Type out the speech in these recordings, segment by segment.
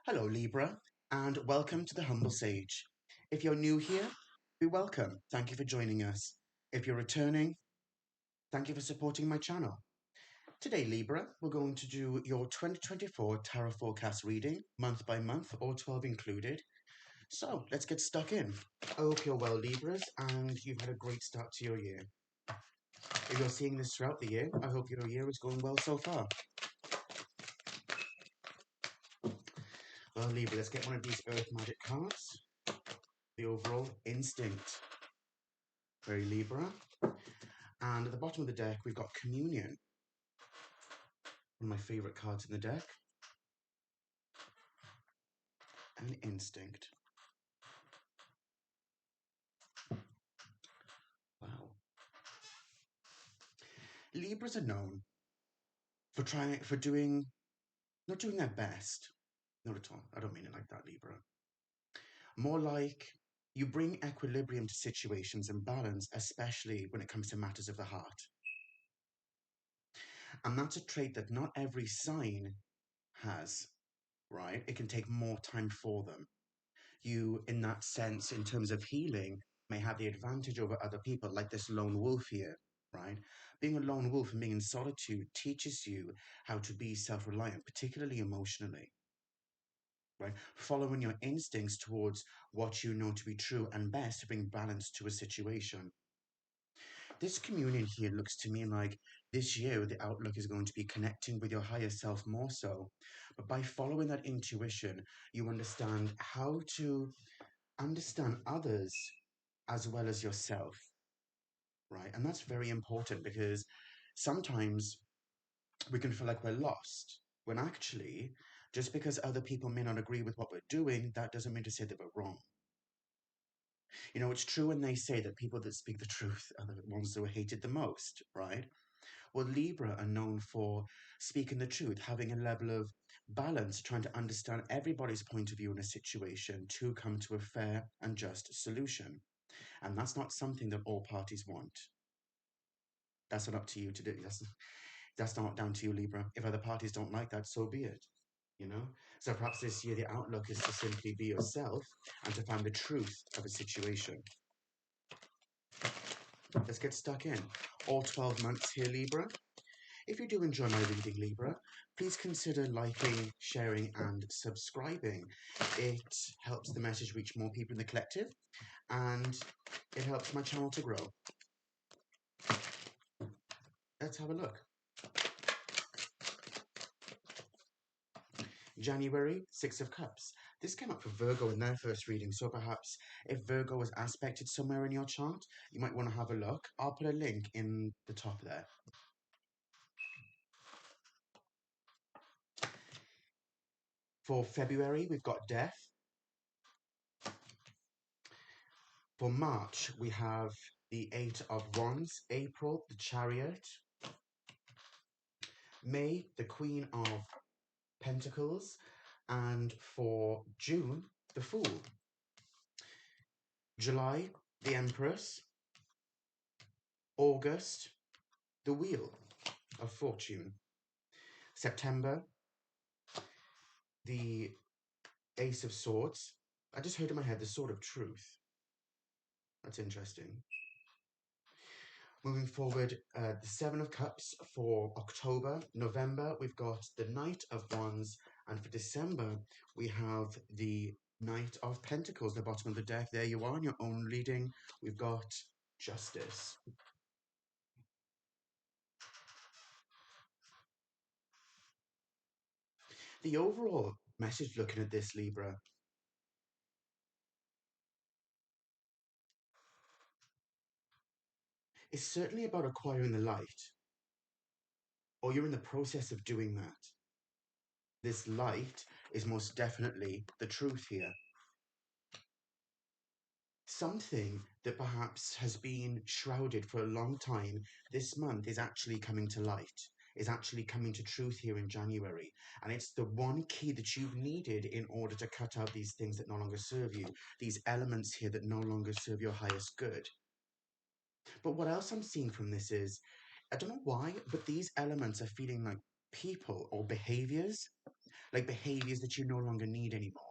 Hello, Libra, and welcome to the Humble Sage. If you're new here, be welcome. Thank you for joining us. If you're returning, thank you for supporting my channel. Today, Libra, we're going to do your 2024 Tarot Forecast reading, month by month, all 12 included. So, let's get stuck in. I hope you're well, Libras, and you've had a great start to your year. If you're seeing this throughout the year, I hope your year is going well so far. Well, Libra, let's get one of these Earth Magic cards. The overall instinct. Very Libra. And at the bottom of the deck, we've got Communion. One of my favourite cards in the deck. And Instinct. Wow. Libras are known for not doing their best. Not at all. I don't mean it like that, Libra. More like you bring equilibrium to situations and balance, especially when it comes to matters of the heart. And that's a trait that not every sign has, right? It can take more time for them. You, in that sense, in terms of healing, may have the advantage over other people, like this lone wolf here, right? Being a lone wolf and being in solitude teaches you how to be self-reliant, particularly emotionally, right? Following your instincts towards what you know to be true and best to bring balance to a situation. This communion here looks to me like this year the outlook is going to be connecting with your higher self more so. But by following that intuition, you understand how to understand others as well as yourself, right? And that's very important because sometimes we can feel like we're lost when actually, just because other people may not agree with what we're doing, that doesn't mean to say that we're wrong. You know, it's true when they say that people that speak the truth are the ones who are hated the most, right? Well, Libra are known for speaking the truth, having a level of balance, trying to understand everybody's point of view in a situation to come to a fair and just solution. And that's not something that all parties want. That's not up to you to do. That's not down to you, Libra. If other parties don't like that, so be it. You know? So perhaps this year the outlook is to simply be yourself and to find the truth of a situation. Let's get stuck in. All 12 months here, Libra. If you do enjoy my reading, Libra, please consider liking, sharing, and subscribing. It helps the message reach more people in the collective, and it helps my channel to grow. Let's have a look. January, Six of Cups. This came up for Virgo in their first reading, so perhaps if Virgo was aspected somewhere in your chart, you might want to have a look. I'll put a link in the top there. For February, we've got Death. For March, we have the Eight of Wands. April, the Chariot. May, the Queen of Pentacles. And for June, the Fool. July, the Empress. August, the Wheel of Fortune. September, the Ace of Swords. I just heard in my head the Sword of Truth. That's interesting. Moving forward, the Seven of Cups for October. November, we've got the Knight of Wands. And for December, we have the Knight of Pentacles, the bottom of the deck. There you are in your own reading. We've got Justice. The overall message looking at this, Libra, is certainly about acquiring the light, or you're in the process of doing that. This light is most definitely the truth here. Something that perhaps has been shrouded for a long time this month is actually coming to light, is actually coming to truth here in January. And it's the one key that you've needed in order to cut out these things that no longer serve you, these elements here that no longer serve your highest good. But what else I'm seeing from this is, I don't know why, but these elements are feeling like people or behaviors like behaviors that you no longer need anymore.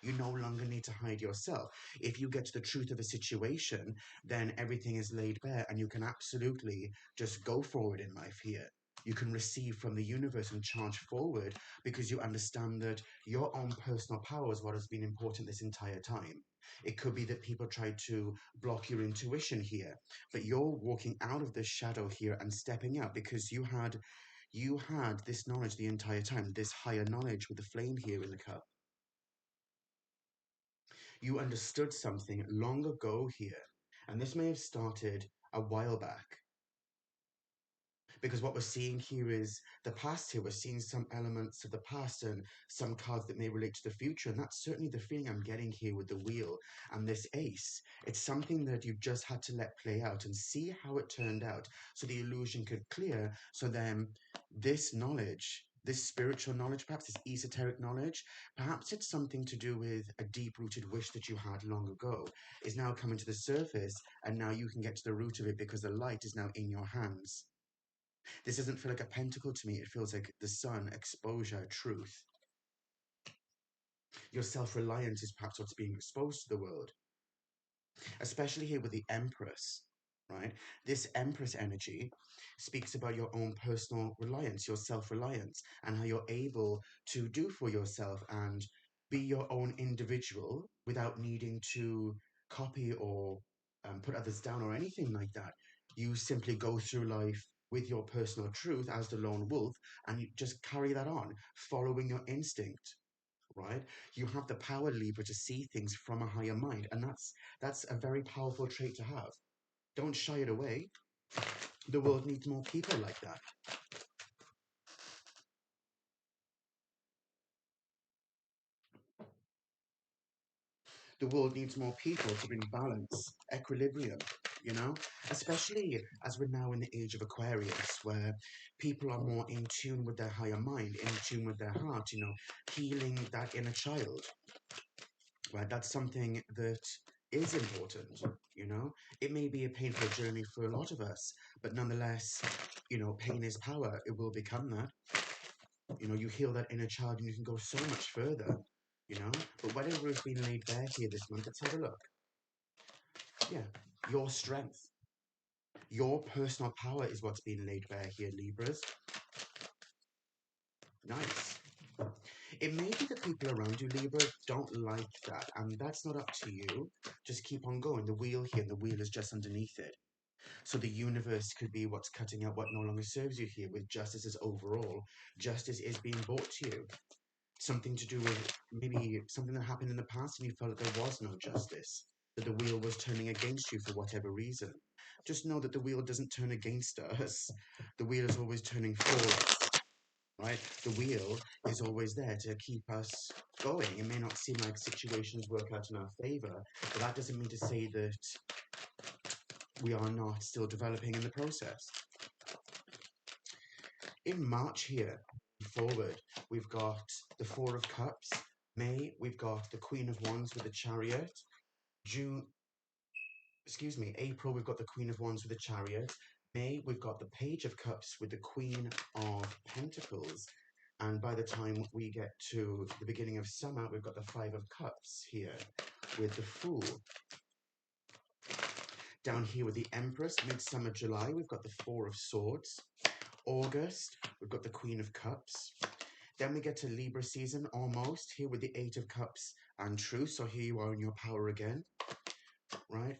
You no longer need to hide yourself. If you get to the truth of a situation, then everything is laid bare and you can absolutely just go forward in life here. You can receive from the universe and charge forward because you understand that your own personal power is what has been important this entire time. It could be that people tried to block your intuition here, but you're walking out of this shadow here and stepping out because you had this knowledge the entire time, this higher knowledge with the flame here in the cup. You understood something long ago here, and this may have started a while back. Because what we're seeing here is the past here. We're seeing some elements of the past and some cards that may relate to the future. And that's certainly the feeling I'm getting here with the wheel and this ace. It's something that you just had to let play out and see how it turned out so the illusion could clear. So then this knowledge, this spiritual knowledge, perhaps this esoteric knowledge, perhaps it's something to do with a deep-rooted wish that you had long ago, is now coming to the surface, and now you can get to the root of it because the light is now in your hands. This doesn't feel like a pentacle to me. It feels like the sun, exposure, truth. Your self-reliance is perhaps what's being exposed to the world, especially here with the Empress, right? This Empress energy speaks about your own personal reliance, your self-reliance, and how you're able to do for yourself and be your own individual without needing to copy or put others down or anything like that. You simply go through life with your personal truth as the lone wolf, and you just carry that on, following your instinct, right? You have the power, Libra, to see things from a higher mind, and that's a very powerful trait to have. Don't shy it away. The world needs more people like that. The world needs more people to bring balance, equilibrium, you know? Especially as we're now in the age of Aquarius, where people are more in tune with their higher mind, in tune with their heart, healing that inner child, right? That's something that is important, you know? It may be a painful journey for a lot of us, but nonetheless, pain is power. It will become that. You heal that inner child and you can go so much further, you know? But whatever has been laid bare here this month, let's have a look. Yeah, your strength, your personal power is what's being laid bare here, Libras. Nice. It may be that people around you, Libra, don't like that, and that's not up to you. Just keep on going. The wheel here, and the wheel is just underneath it. So the universe could be what's cutting out what no longer serves you here, with justice as overall. Justice is being brought to you. Something to do with maybe something that happened in the past and you felt that there was no justice, that the wheel was turning against you for whatever reason. Just know that the wheel doesn't turn against us. The wheel is always turning for us, right? The wheel is always there to keep us going. It may not seem like situations work out in our favor, but that doesn't mean to say that we are not still developing in the process. In March here, forward, we've got the Four of Cups. May, we've got the Queen of Wands with the Chariot. April, we've got the Queen of Wands with the Chariot. May, we've got the Page of Cups with the Queen of Pentacles. And by the time we get to the beginning of summer, we've got the Five of Cups here with the Fool. Down here with the Empress, midsummer July, we've got the Four of Swords. August, we've got the Queen of Cups. Then we get to Libra season almost, here with the Eight of Cups and Truth. So here you are in your power again, right?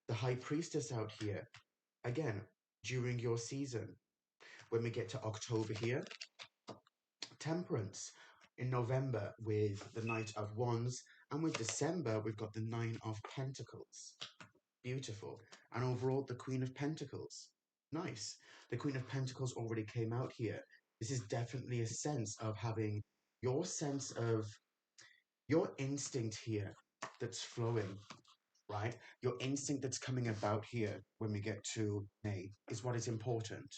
The High Priestess out here, again, during your season. When we get to October here, Temperance. In November with the Knight of Wands. And with December, we've got the Nine of Pentacles. Beautiful. And overall, the Queen of Pentacles. Nice. The Queen of Pentacles already came out here. This is definitely a sense of having your sense of your instinct here that's flowing, right? Your instinct that's coming about here when we get to May is what is important,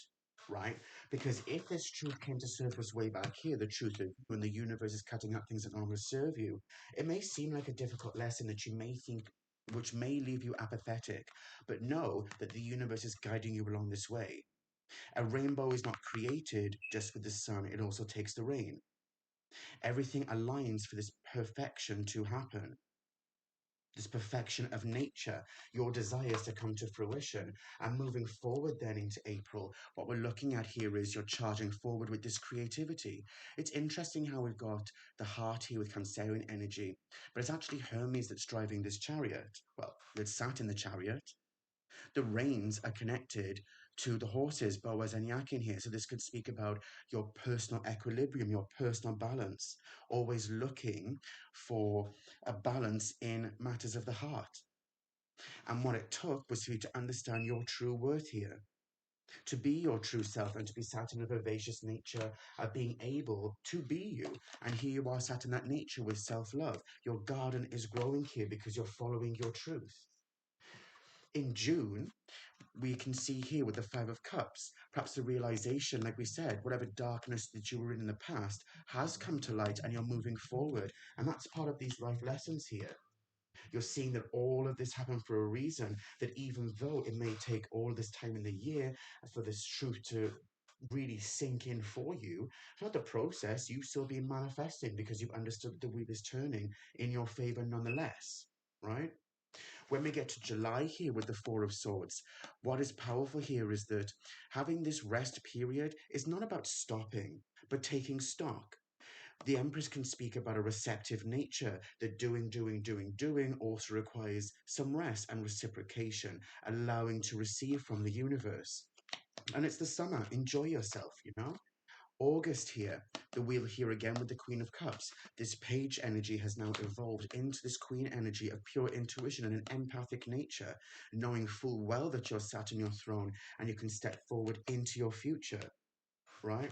right? Because if this truth came to surface way back here, the truth of when the universe is cutting out things that no longer serve you, it may seem like a difficult lesson that you may think, which may leave you apathetic, but know that the universe is guiding you along this way. A rainbow is not created just with the sun, it also takes the rain. Everything aligns for this perfection to happen, this perfection of nature, your desires to come to fruition. And moving forward then into April, what we're looking at here is you're charging forward with this creativity. It's interesting how we've got the heart here with Cancerian energy, but it's actually Hermes that's driving this chariot. Well, it's sat in the chariot. The reins are connected to the horses, Boaz and Yak in here. So this could speak about your personal equilibrium, your personal balance, always looking for a balance in matters of the heart. And what it took was for you to understand your true worth here, to be your true self and to be sat in a vivacious nature of being able to be you. And here you are sat in that nature with self-love. Your garden is growing here because you're following your truth. In June, we can see here with the Five of Cups, perhaps the realization, like we said, whatever darkness that you were in the past has come to light and you're moving forward. And that's part of these life lessons here. You're seeing that all of this happened for a reason, that even though it may take all this time in the year for this truth to really sink in for you, throughout the process, you've still been manifesting because you've understood that the wheel is turning in your favor nonetheless, right? When we get to July here with the Four of Swords, what is powerful here is that having this rest period is not about stopping, but taking stock. The Empress can speak about a receptive nature, that doing also requires some rest and reciprocation, allowing to receive from the universe. And it's the summer, enjoy yourself, you know? August here, the wheel here again with the Queen of Cups. This page energy has now evolved into this Queen energy of pure intuition and an empathic nature, knowing full well that you're sat on your throne and you can step forward into your future, right?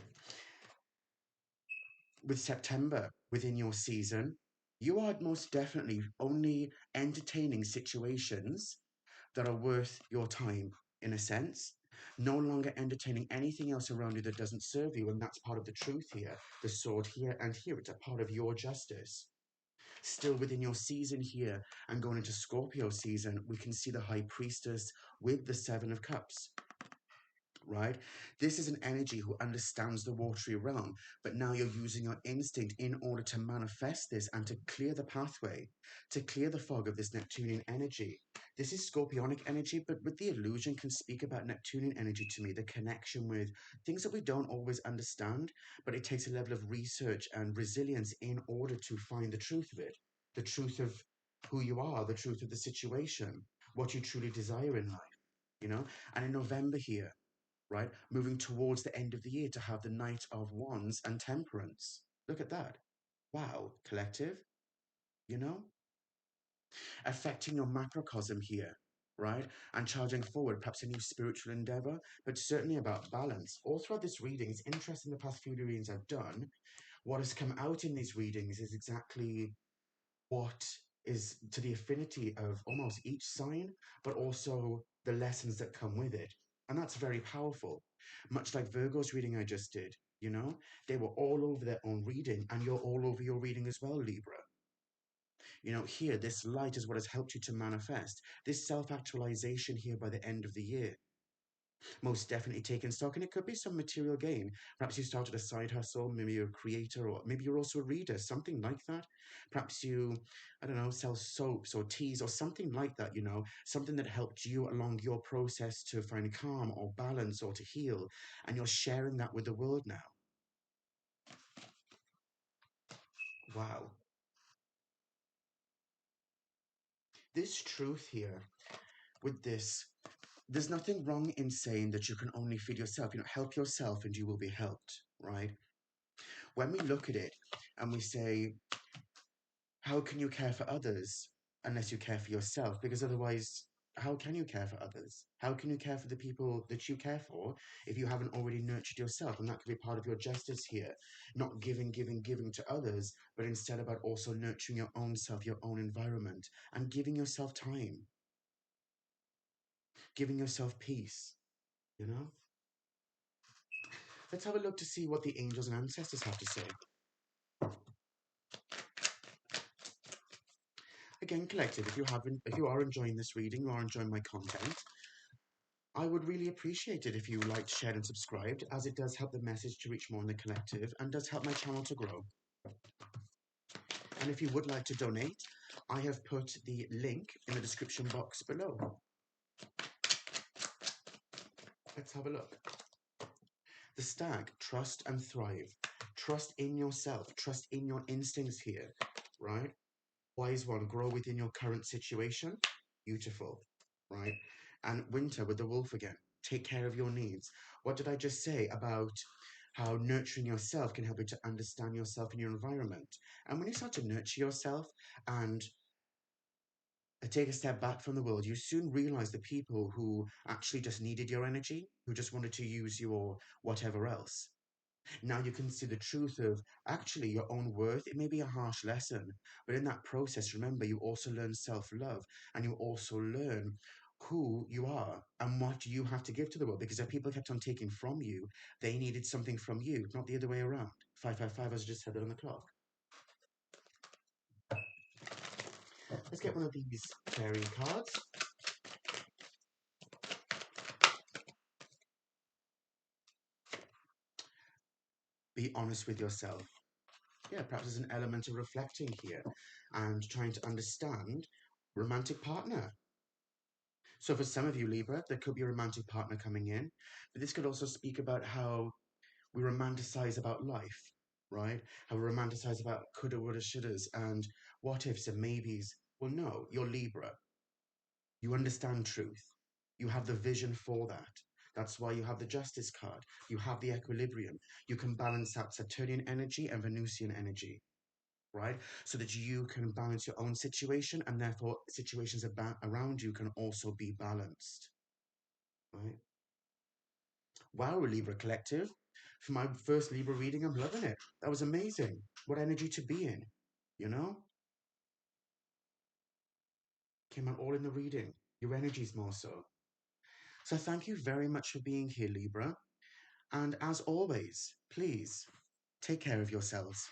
With September within your season, you are most definitely only entertaining situations that are worth your time, in a sense. No longer entertaining anything else around you that doesn't serve you, and that's part of the truth here. The sword here and here, it's a part of your justice. Still within your season here, and going into Scorpio season, we can see the High Priestess with the Seven of Cups, right? This is an energy who understands the watery realm, but now you're using your instinct in order to manifest this and to clear the pathway, to clear the fog of this Neptunian energy. This is Scorpionic energy, but with the illusion can speak about Neptunian energy to me, the connection with things that we don't always understand, but it takes a level of research and resilience in order to find the truth of it, the truth of who you are, the truth of the situation, what you truly desire in life, you know? And in November here, right? Moving towards the end of the year to have the Knight of Wands and Temperance. Look at that. Wow, collective, you know? Affecting your macrocosm here, right? And charging forward, perhaps a new spiritual endeavor, but certainly about balance. All throughout this reading, it's interesting the past few readings I've done. What has come out in these readings is exactly what is to the affinity of almost each sign, but also the lessons that come with it. And that's very powerful. Much like Virgo's reading I just did, you know, they were all over their own reading, and you're all over your reading as well, Libra. You know, here, this light is what has helped you to manifest this self actualization here by the end of the year. Most definitely taking stock, and it could be some material gain. Perhaps you started a side hustle, maybe you're a creator, or maybe you're also a reader, something like that. Perhaps you, I don't know, sell soaps or teas or something like that, you know, something that helped you along your process to find calm or balance or to heal, and you're sharing that with the world now. Wow. This truth here with this, there's nothing wrong in saying that you can only feed yourself, you know, help yourself and you will be helped, right? When we look at it and we say, how can you care for others unless you care for yourself? Because otherwise, how can you care for others? How can you care for the people that you care for if you haven't already nurtured yourself? And that could be part of your justice here. Not giving to others, but instead about also nurturing your own self, your own environment, and giving yourself time, giving yourself peace, you know? Let's have a look to see what the angels and ancestors have to say. Again, collective, if you are enjoying this reading, you are enjoying my content, I would really appreciate it if you liked, shared, and subscribed, as it does help the message to reach more in the collective and does help my channel to grow. And if you would like to donate, I have put the link in the description box below. Let's have a look. The Stag, trust and thrive. Trust in yourself, trust in your instincts here, right? Wise one, grow within your current situation. Beautiful, right? And Winter with the Wolf again. Take care of your needs. What did I just say about how nurturing yourself can help you to understand yourself and your environment? And when you start to nurture yourself and take a step back from the world, you soon realize the people who actually just needed your energy, who just wanted to use you or whatever else. Now you can see the truth of actually your own worth. It may be a harsh lesson, but in that process, remember, you also learn self-love and you also learn who you are and what you have to give to the world. Because if people kept on taking from you, they needed something from you, not the other way around. 555, as I just said that on the clock. Let's get one of these fairy cards. Be honest with yourself. Yeah, perhaps there's an element of reflecting here and trying to understand romantic partner. So for some of you, Libra, there could be a romantic partner coming in, but this could also speak about how we romanticize about life, right? How we romanticize about coulda, woulda, shouldas, and what ifs and maybes. Well, no, you're Libra. You understand truth. You have the vision for that. That's why you have the Justice card. You have the equilibrium. You can balance out Saturnian energy and Venusian energy, right? So that you can balance your own situation and therefore situations around you can also be balanced, right? Wow, Libra Collective. For my first Libra reading, I'm loving it. That was amazing. What energy to be in, you know? Came out all in the reading. Your energy's more so. So thank you very much for being here, Libra. And as always, please take care of yourselves.